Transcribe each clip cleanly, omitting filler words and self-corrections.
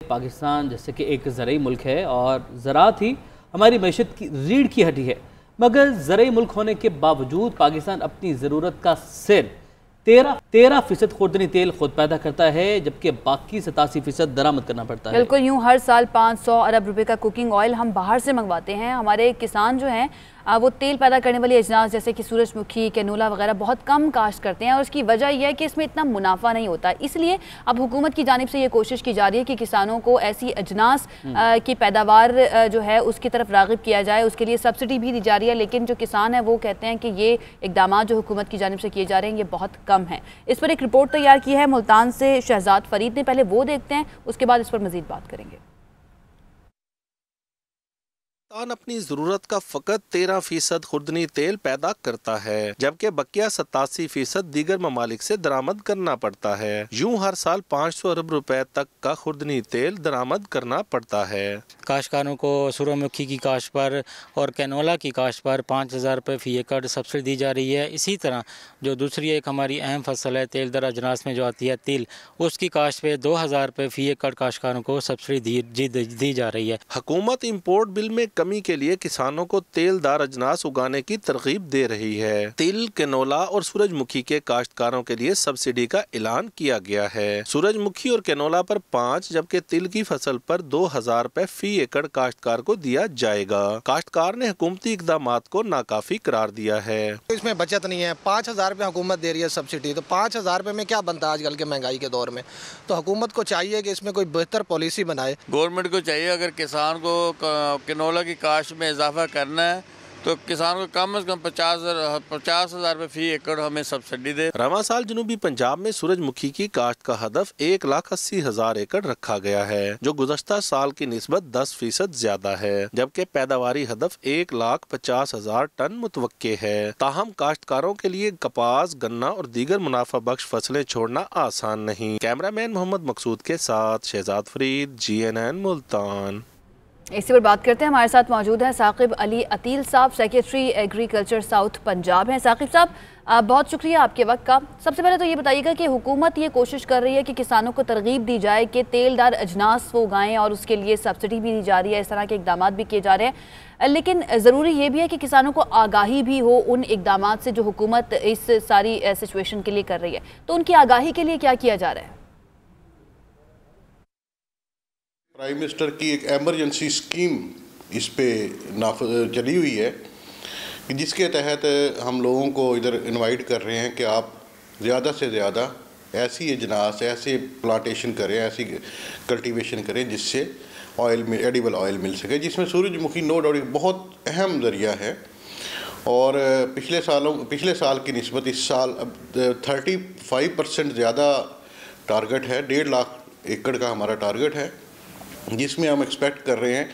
पाकिस्तान जैसे कि एक ज़रई मुल्क है और ज़राअत ही हमारी मईशत की रीढ़ की हड्डी है, मगर ज़रई मुल्क होने के बावजूद पाकिस्तान अपनी ज़रूरत का सिर्फ 13% खुर्दनी तेल खुद पैदा करता है, जबकि बाकी 87% दरामद करना पड़ता है। बिल्कुल, यूँ हर साल 500 अरब रुपए का कुकिंग ऑयल हम बाहर से मंगवाते हैं। हमारे किसान जो हैं वो तेल पैदा करने वाली अजनास जैसे कि सूरजमुखी, कैनोला वगैरह बहुत कम काश्त करते हैं और उसकी वजह यह है कि इसमें इतना मुनाफा नहीं होता। इसलिए अब हुकूमत की जानिब से ये कोशिश की जा रही है कि किसानों को ऐसी अजनास की पैदावार जो है उसकी तरफ राग़िब किया जाए। उसके लिए सब्सिडी भी दी जा रही है, लेकिन जो किसान हैं वो कहते हैं कि ये इक़दाम जो हुकूमत की जानिब से किए जा रहे हैं ये बहुत कम हैं। इस पर एक रिपोर्ट तैयार की है मुल्तान से शहजाद फरीद ने, पहले वो देखते हैं, उसके बाद इस पर मज़ीद बात करेंगे। पाकिस्तान अपनी ज़रूरत का फ़कत 13% खुर्दनी तेल पैदा करता है, जबकि बकिया 87% दीगर ममालिक से दरामद करना पड़ता है। यूँ हर साल 500 अरब रुपए तक का खुर्दनी तेल दरामद करना पड़ता है। काश्तकारों को सूरजमुखी की काश्त पर और कैनोला की काश्त पर 5000 रुपये फ़ी एकड़ सब्सिडी दी जा रही है। इसी तरह जो दूसरी एक हमारी अहम फसल है तेल दर अजनास में जो आती है तिल, उसकी काश्त पे 2000 रुपये फ़ी एकड़ काश्तकारों को सब्सिडी दी जा रही है। हुकूमत इम्पोर्ट बिल में कमी के लिए किसानों को तेलदार अजनास उगाने की तरगीब दे रही है। तिल, कैनोला और सूरजमुखी के काश्तकारों के लिए सब्सिडी का ऐलान किया गया है। सूरजमुखी और कैनोला पर 5 जबकि तिल की फसल पर 2000 रुपए फ़ी एकड़ काश्तकार को दिया जाएगा। काश्तकार ने हुकूमती इक़दामात को नाकाफी करार दिया है। इसमें बचत नहीं है। 5000 रुपये हुकूमत दे रही है सब्सिडी, तो 5000 रुपये में क्या बनता है आजकल के महंगाई के दौर में। तो हुकूमत को चाहिए कि इसमें कोई बेहतर पॉलिसी बनाए। गवर्नमेंट को चाहिए अगर किसान को कैनोला की काश्त में इजाफा करना है तो किसान को कम से कम 50,000 रुपये फ़ी एकड़ हमें सब्सिडी दे। रवां साल जनूबी पंजाब में सूरजमुखी की काश्त का हदफ 1,80,000 एकड़ रखा गया है, जो गुज़श्ता साल की निस्बत 10% ज्यादा है, जबकि पैदावारी हदफ 1,50,000 टन मुतवक्के है। ताहम काश्तकारों के लिए कपास, गन्ना और दीगर मुनाफा बख्श फसलें छोड़ना आसान नहीं। कैमरामैन मोहम्मद मकसूद के साथ शहजाद फरीद, GNN मुल्तान। इसी पर बात करते हैं। हमारे साथ मौजूद हैं साकिब अली अतील साहब, सेक्रेटरी एग्रीकल्चर साउथ पंजाब हैं। साकिब साहब, बहुत शुक्रिया आपके वक्त का। सबसे पहले तो ये बताइएगा कि हुकूमत ये कोशिश कर रही है कि किसानों को तरगीब दी जाए कि तेलदार अजनास वो उगाएं और उसके लिए सब्सिडी भी दी जा रही है, इस तरह के इकदाम भी किए जा रहे हैं, लेकिन ज़रूरी ये भी है कि किसानों को आगाही भी हो उन इकदाम से जो हुकूमत इस सारी सिचुएशन के लिए कर रही है। तो उनकी आगाही के लिए क्या किया जा रहा है? प्राइम मिनिस्टर की एक एमरजेंसी स्कीम इस पे चली हुई है, जिसके तहत हम लोगों को इधर इनवाइट कर रहे हैं कि आप ज़्यादा से ज़्यादा ऐसी अजनास, ऐसे प्लांटेशन करें, ऐसी कल्टीवेशन करें जिससे एडिबल ऑयल मिल सके, जिसमें सूरजमुखी नो डाउट बहुत अहम ज़रिया है। और पिछले साल की निस्बत इस साल अब 35% ज़्यादा टारगेट है। 1.5 लाख एकड़ का हमारा टारगेट है, जिसमें हम एक्सपेक्ट कर रहे हैं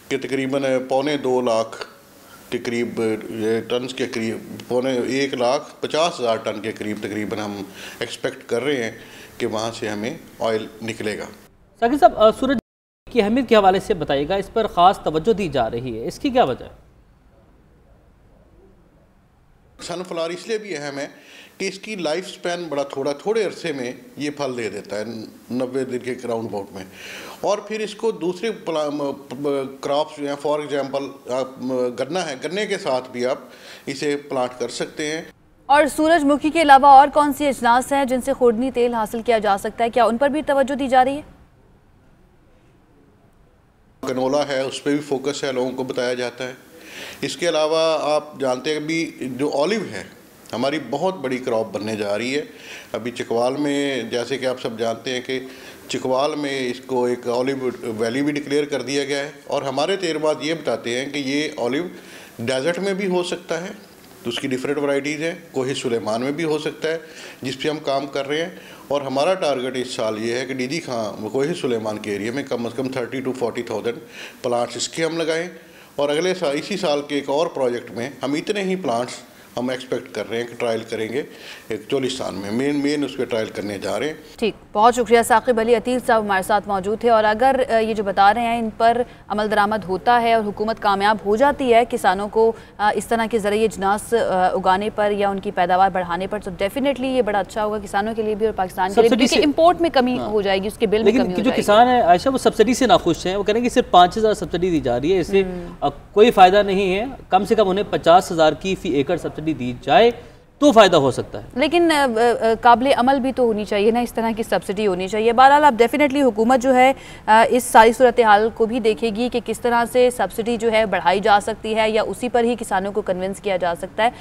कि तकरीबन 1.25 लाख के करीब टन के करीब 1,50,000 टन के करीब तकरीबन हम एक्सपेक्ट कर रहे हैं कि वहाँ से हमें ऑयल निकलेगा। साकिब साहब, सूरज की अहमियत के हवाले से बताइएगा, इस पर ख़ास तवज्जो दी जा रही है, इसकी क्या वजह है? सनफ्लावर इसलिए भी अहम है कि इसकी लाइफ स्पैन बड़ा थोड़े अरसे में ये फल दे देता है, 90 दिन के राउंड अबाउट में। और फिर इसको दूसरे क्रॉप्स जो हैं, फॉर एग्जांपल गन्ना है, गन्ने के साथ भी आप इसे प्लांट कर सकते हैं। और सूरजमुखी के अलावा और कौन सी अजनास हैं जिनसे खुर्दनी तेल हासिल किया जा सकता है, क्या उन पर भी तवज्जो दी जा रही है? कैनोला है, उस पर भी फोकस है, लोगों को बताया जाता है। इसके अलावा आप जानते हैं अभी जो ऑलिव है हमारी बहुत बड़ी क्रॉप बनने जा रही है। अभी चिकवाल में, जैसे कि आप सब जानते हैं कि चिकवाल में इसको एक ऑलिव वैली भी डिक्लेयर कर दिया गया है। और हमारे तजर्बात ये बताते हैं कि ये ऑलिव डेजर्ट में भी हो सकता है, तो उसकी डिफरेंट वैरायटीज़ हैं। कोही सुलेमान में भी हो सकता है, जिस पे हम काम कर रहे हैं। और हमारा टारगेट इस साल ये है कि डीडी खां कोही सुलेमान के एरिया में कम से कम 30,000 to 40,000 प्लांट्स इसके हम लगाएं। और अगले साल, इसी साल के एक और प्रोजेक्ट में हम इतने ही प्लांट्स हम एक्सपेक्ट कर रहे हैं कि ट्रायल करेंगे एक चोलिस्तान में, मेन उस पर ट्रायल करने जा रहे हैं। ठीक, बहुत शुक्रिया। साकिब अली अतील साहब हमारे साथ मौजूद थे। और अगर ये जो बता रहे हैं इन पर अमल दरामद होता है और हुकूमत कामयाब हो जाती है किसानों को इस तरह के ज़रिए अजनास उगाने पर या उनकी पैदावार बढ़ाने पर, तो डेफिनेटली ये बड़ा अच्छा होगा किसानों के लिए भी और पाकिस्तान के लिए भी, क्योंकि इम्पोर्ट में कमी हो जाएगी, उसके बिल में कमी हो जाएगी। जो किसान है आयशा, वो सब्सिडी से नाखुश हैं। वो कह रहे हैं कि सिर्फ 5000 सब्सिडी दी जा रही है, इससे कोई फ़ायदा नहीं है। कम से कम उन्हें 50,000 की फ़ी एकड़ सब्सिडी दी जाए तो फ़ायदा हो सकता है। लेकिन काबिल अमल भी तो होनी चाहिए ना, इस तरह की सब्सिडी होनी चाहिए। बहरहाल अब डेफिनेटली हुकूमत जो है इस सारी सूरत हाल को भी देखेगी कि किस तरह से सब्सिडी जो है बढ़ाई जा सकती है या उसी पर ही किसानों को कन्विंस किया जा सकता है।